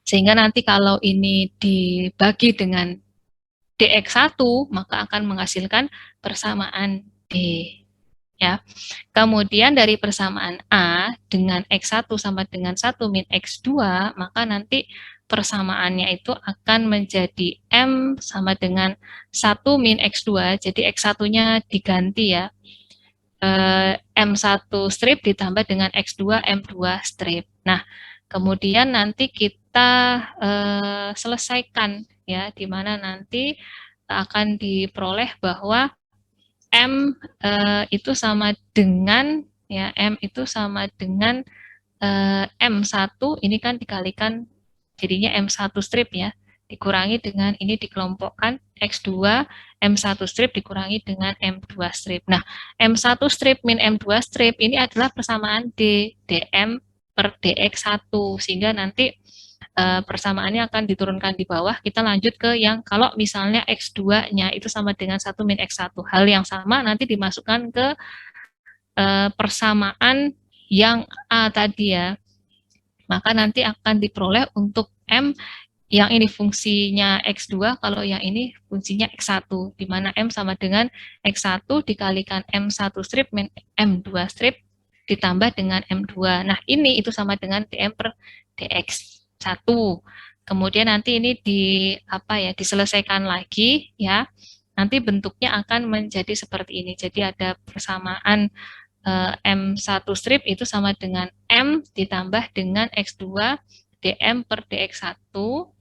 Sehingga nanti kalau ini dibagi dengan dx1, maka akan menghasilkan persamaan D, ya. Kemudian dari persamaan A dengan X1 sama dengan 1 min X2, maka nanti persamaannya itu akan menjadi M sama dengan 1 min X2, jadi X1-nya diganti ya. M1 strip ditambah dengan X2 M2 strip. Nah, kemudian nanti kita selesaikan ya, di mana nanti akan diperoleh bahwa M itu sama dengan ya, M itu sama dengan M1 ini kan dikalikan jadinya M1 strip ya, dikurangi dengan ini dikelompokkan X2 M1 strip dikurangi dengan M2 strip. Nah, M1 strip min M2 strip ini adalah persamaan D, dm per dx1, sehingga nanti persamaannya akan diturunkan di bawah. Kita lanjut ke yang kalau misalnya X2-nya itu sama dengan 1 min X1. Hal yang sama nanti dimasukkan ke persamaan yang A tadi ya. Maka nanti akan diperoleh untuk M yang ini fungsinya X2, kalau yang ini fungsinya X1, di mana M sama dengan X1 dikalikan M1 strip min M2 strip ditambah dengan M2. Nah, ini itu sama dengan dm per dx1. Kemudian nanti ini diselesaikan lagi ya. Nanti bentuknya akan menjadi seperti ini. Jadi ada persamaan M1 strip itu sama dengan M ditambah dengan X2 dm per dx1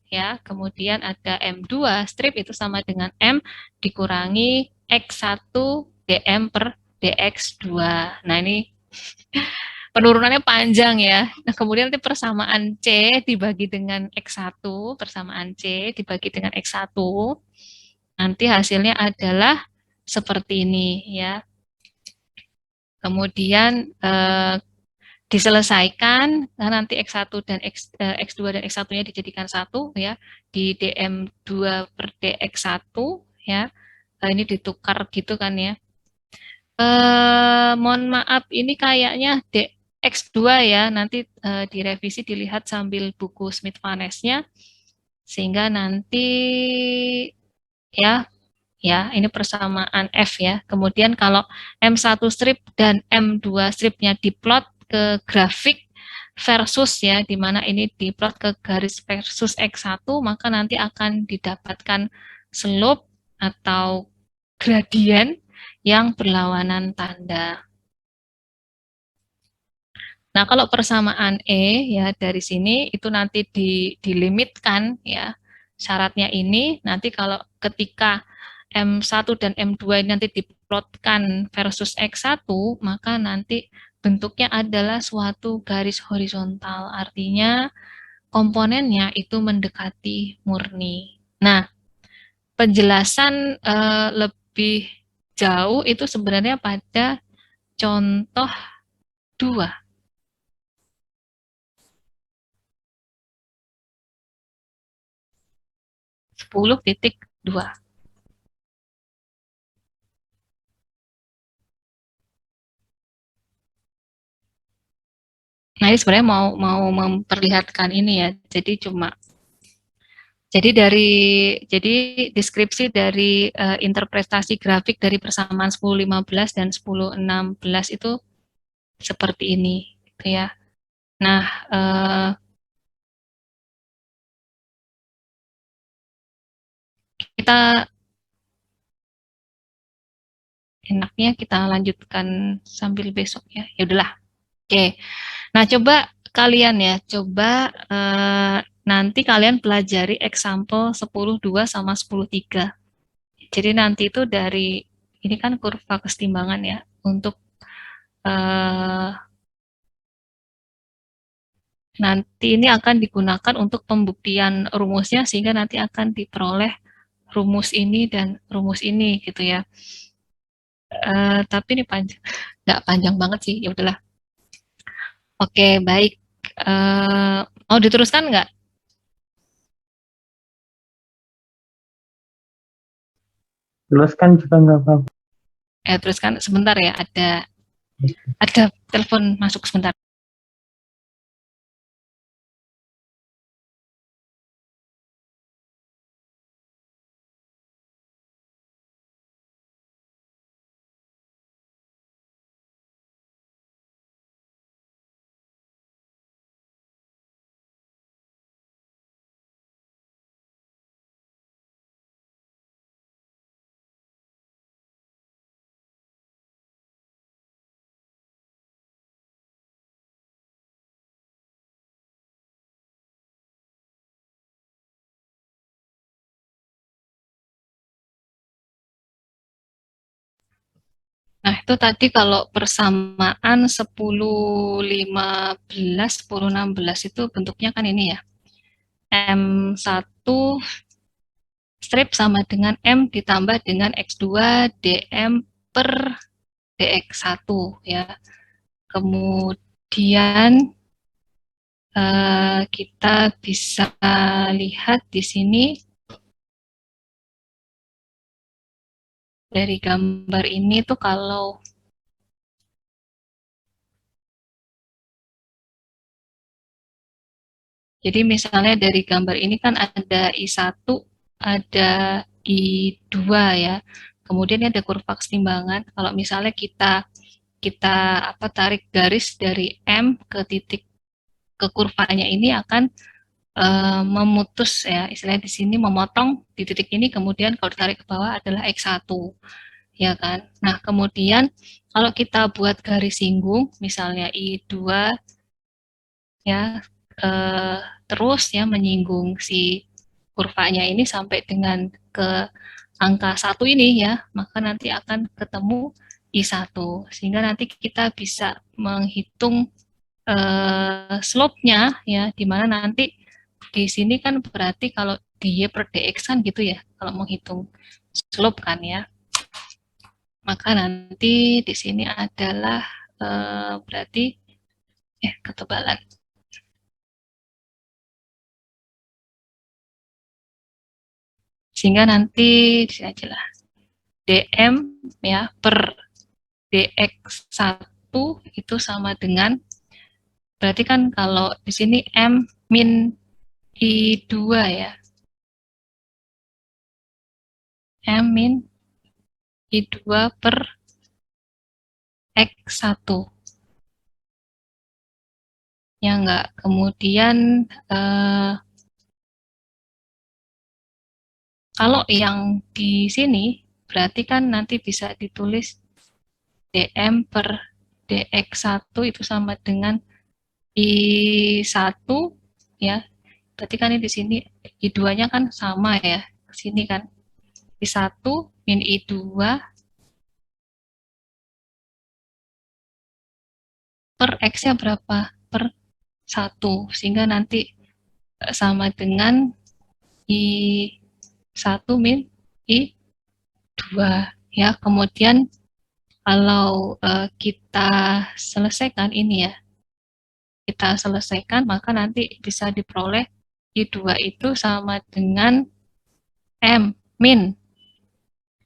ya. Kemudian ada M2 strip itu sama dengan M dikurangi X1 dm per dx2. Nah, ini penurunannya panjang ya. Nah, kemudian nanti persamaan C dibagi dengan X1, persamaan C dibagi dengan X1. Nanti hasilnya adalah seperti ini ya. Kemudian diselesaikan, nah nanti X1 dan X2 dan X1-nya dijadikan 1 ya, di dm2 per dx1 ya. Ini ditukar gitu kan ya. Mohon maaf, ini kayaknya X2 ya, nanti direvisi dilihat sambil buku Smith-Vaness-nya, sehingga nanti ya ini persamaan F ya. Kemudian kalau M1 strip dan M2 stripnya diplot ke grafik versus ya, di mana ini diplot ke garis versus X1, maka nanti akan didapatkan slope atau gradien yang berlawanan tanda. Nah, kalau persamaan E ya dari sini itu nanti dilimitkan ya. Syaratnya ini nanti kalau ketika M1 dan M2 ini nanti diplotkan versus X1, maka nanti bentuknya adalah suatu garis horizontal. Artinya komponennya itu mendekati murni. Nah, penjelasan lebih jauh itu sebenarnya pada contoh 2. 10.2. Nah, ini sebenarnya mau memperlihatkan ini ya. Jadi deskripsi dari interpretasi grafik dari persamaan 10.15 dan 10.16 itu seperti ini gitu ya. Nah, kita enaknya kita lanjutkan sambil besok ya. Ya udahlah. Oke. Nah, coba kalian ya, nanti kalian pelajari example 10.2 sama 10.3. Jadi nanti itu dari ini kan kurva kesetimbangan ya, untuk nanti ini akan digunakan untuk pembuktian rumusnya, sehingga nanti akan diperoleh rumus ini dan rumus ini gitu ya. Tapi ini panjang, nggak panjang banget sih, ya udahlah. Oke, baik. Mau diteruskan nggak? Teruskan juga nggak apa-apa. Teruskan sebentar ya, ada telepon masuk sebentar. Nah, itu tadi kalau persamaan 10, 15, 10, 16 itu bentuknya kan ini ya. M1 strip sama dengan M ditambah dengan X2 DM per DX1 ya. Kemudian kita bisa lihat di sini dari gambar ini tuh kalau jadi misalnya dari gambar ini kan ada I1, ada I2 ya. Kemudian ada kurva keseimbangan. Kalau misalnya kita tarik garis dari M ke titik ke kurvanya ini akan memutus ya, istilahnya di sini memotong di titik ini, kemudian kalau ditarik ke bawah adalah X1 ya kan. Nah, kemudian kalau kita buat garis singgung misalnya I2 ya terus ya menyinggung si kurvanya ini sampai dengan ke angka 1 ini ya, maka nanti akan ketemu I1 sehingga nanti kita bisa menghitung slope-nya ya, di mana nanti di sini kan berarti kalau dy per dx kan gitu ya, kalau menghitung slope kan ya, maka nanti di sini adalah berarti ketebalan. Sehingga nanti di sini aja lah dm ya per dx1 itu sama dengan, berarti kan kalau di sini m min I2 ya, m min I2 per X1 ya enggak. Kemudian kalau yang di sini berarti kan nanti bisa ditulis dm per dx1 itu sama dengan I1 ya. Berarti kan di sini I2-nya kan sama ya. Ke sini kan I1 min I2 per X-nya berapa? Per 1. Sehingga nanti sama dengan I1 min I2 ya. Kemudian kalau kita selesaikan ini ya, kita selesaikan, maka nanti bisa diperoleh I2 itu sama dengan M min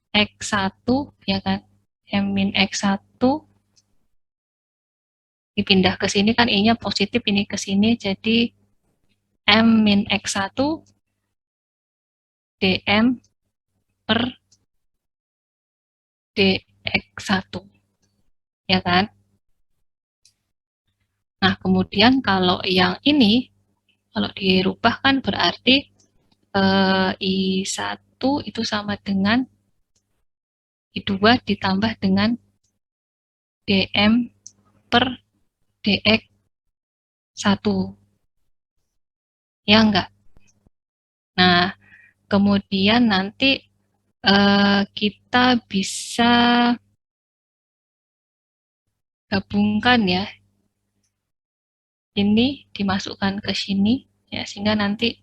X1 ya kan, M min X1 dipindah ke sini kan I-nya positif, ini ke sini, jadi M min X1 dm per dx1 ya kan. Nah, kemudian kalau yang ini kalau dirubah kan berarti I1 itu sama dengan I2 ditambah dengan dm per dx1 ya enggak. Nah, kemudian nanti kita bisa gabungkan ya, ini dimasukkan ke sini ya, sehingga nanti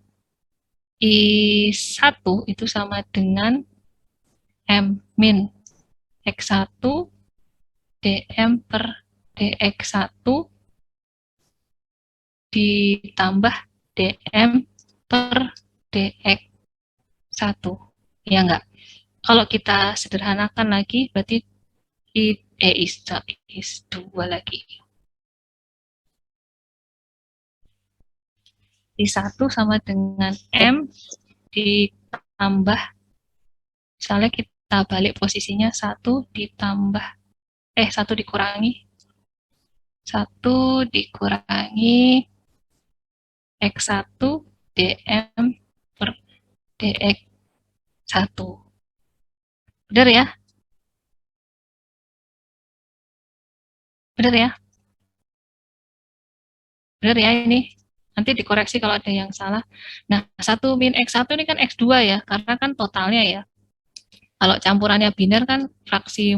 I1 itu sama dengan M min X1 dm per dx1 ditambah dm per dx1 ya enggak. Kalau kita sederhanakan lagi berarti is 2 lagi. I1 sama dengan M ditambah, misalnya kita balik posisinya 1 ditambah, 1 dikurangi, 1 dikurangi X1 dm per dx1. Benar ya? Benar ya? Benar ya ini? Nanti dikoreksi kalau ada yang salah. Nah, 1 min X1 ini kan X2 ya, karena kan totalnya ya. Kalau campurannya biner kan fraksi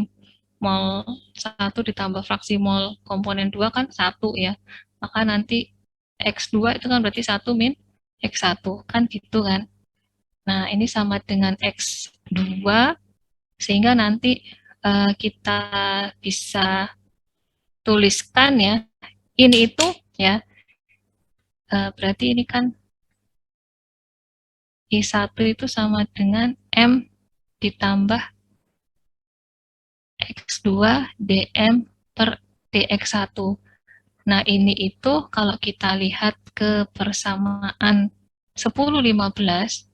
mol 1 ditambah fraksi mol komponen 2 kan 1 ya. Maka nanti X2 itu kan berarti 1 min X1, kan gitu kan. Nah, ini sama dengan X2, sehingga nanti kita bisa tuliskan ya, ini itu ya, berarti ini kan I1 itu sama dengan M ditambah X2 dm per dx1. Nah, ini itu kalau kita lihat ke persamaan 10-15,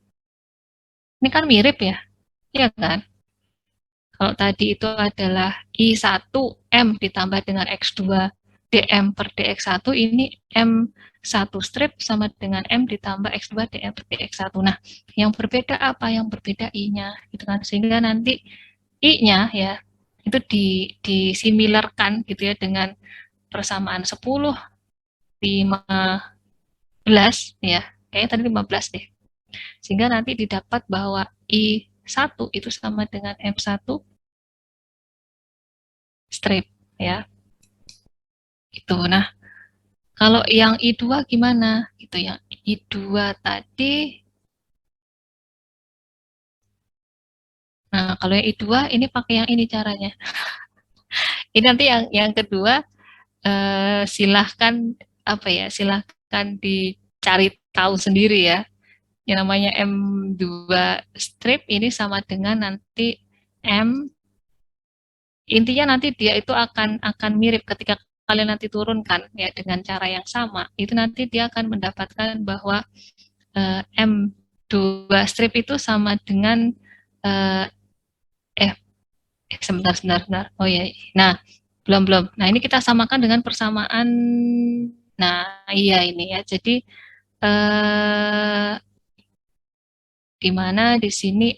ini kan mirip ya, ya kan? Kalau tadi itu adalah I1 M ditambah dengan X2 dm per dx1, ini M1 strip sama dengan M ditambah X2 dm per dx1. Nah, yang berbeda apa? Yang berbeda I-nya, gitu kan? Sehingga nanti I-nya ya, itu disimilarkan gitu ya dengan persamaan 10, 15 ya, kayaknya tadi 15 deh. Sehingga nanti didapat bahwa I1 itu sama dengan M1 strip ya. Itu. Nah, kalau yang I2 gimana? Itu yang I2 tadi. Nah, kalau yang I2 ini pakai yang ini caranya. Ini nanti yang kedua silahkan apa ya? Silahkan dicari tahu sendiri ya. Yang namanya M2 strip ini sama dengan nanti M, intinya nanti dia itu akan mirip ketika kalian nanti turunkan ya dengan cara yang sama, itu nanti dia akan mendapatkan bahwa M2 strip itu sama dengan sebentar. Oh ya. Nah, belum. Nah, ini kita samakan dengan persamaan. Nah, iya ini ya. Jadi di mana di sini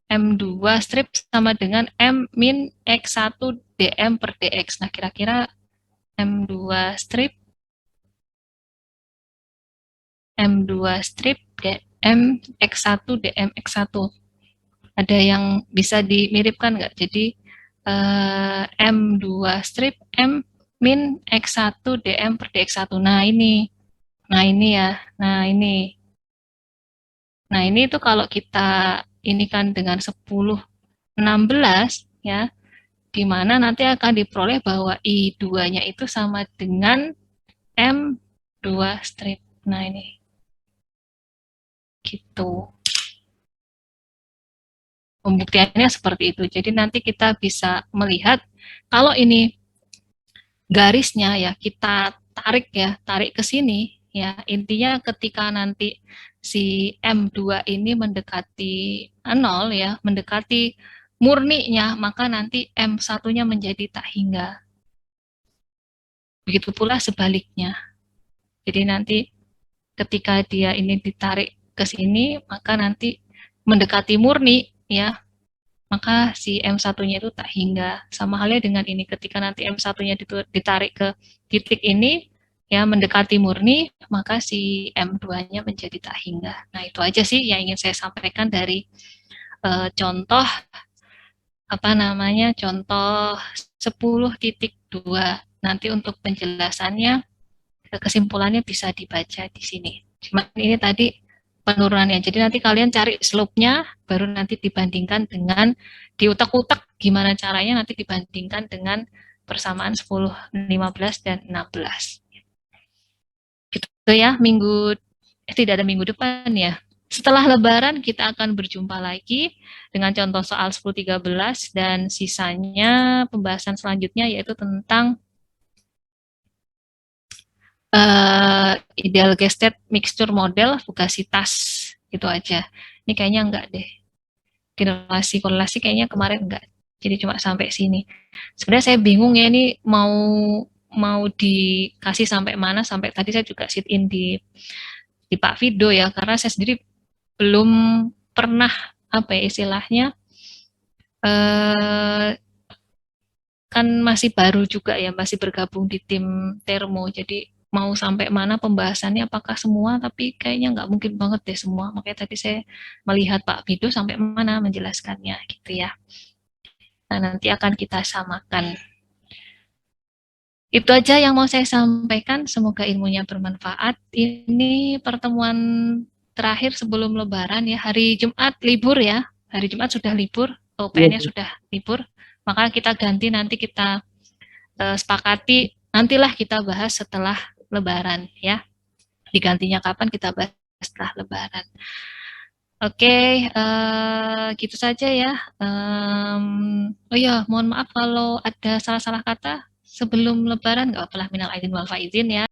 M2 strip sama dengan M min X1 dm per dx. Nah, kira-kira M2 strip dm X1 dm X1. Ada yang bisa dimiripkan nggak? Jadi M2 strip M min X1 dm per dx1. Nah, ini ya. Nah, ini itu kalau kita ini kan dengan 10-16 ya, di mana nanti akan diperoleh bahwa I2-nya itu sama dengan M2 strip. Nah, ini. Gitu. Pembuktiannya seperti itu. Jadi nanti kita bisa melihat kalau ini garisnya ya kita tarik ke sini ya. Intinya ketika nanti si M2 ini mendekati 0 ya, mendekati murninya, maka nanti M1-nya menjadi tak hingga. Begitu pula sebaliknya. Jadi nanti ketika dia ini ditarik ke sini, maka nanti mendekati murni ya, maka si M1-nya itu tak hingga. Sama halnya dengan ini, ketika nanti M1-nya ditarik ke titik ini ya, mendekati murni, maka si M2-nya menjadi tak hingga. Nah, itu aja sih yang ingin saya sampaikan dari contoh contoh 10.2. Nanti untuk penjelasannya, kesimpulannya bisa dibaca di sini. Cuma ini tadi penurunannya. Jadi nanti kalian cari slope-nya, baru nanti dibandingkan dengan diutak-utak gimana caranya, nanti dibandingkan dengan persamaan 10, 15, dan 16. Gitu ya, tidak ada minggu depan ya. Setelah Lebaran kita akan berjumpa lagi dengan contoh soal 10-13 dan sisanya pembahasan selanjutnya yaitu tentang ideal gas state mixture model fugasitas. Itu aja. Ini kayaknya enggak deh. Korelasi kayaknya kemarin enggak. Jadi cuma sampai sini. Sebenarnya saya bingung ya ini mau dikasih sampai mana. Sampai tadi saya juga sit in di Pak Fido ya, karena saya sendiri belum pernah apa ya istilahnya kan masih baru juga ya, masih bergabung di tim Termo, jadi mau sampai mana pembahasannya, apakah semua, tapi kayaknya nggak mungkin banget deh semua, makanya tadi saya melihat Pak Fido sampai mana menjelaskannya gitu ya. Nah, nanti akan kita samakan. Itu aja yang mau saya sampaikan, semoga ilmunya bermanfaat. Ini pertemuan terakhir sebelum Lebaran ya, hari Jumat libur ya, hari Jumat sudah libur, OPN-nya sudah libur, maka kita ganti nanti kita sepakati, nantilah kita bahas setelah Lebaran ya, digantinya kapan kita bahas setelah Lebaran. Oke, gitu saja ya. Oh ya, mohon maaf kalau ada salah-salah kata sebelum Lebaran, nggak apa-apa lah, minal aidin wal faizin ya.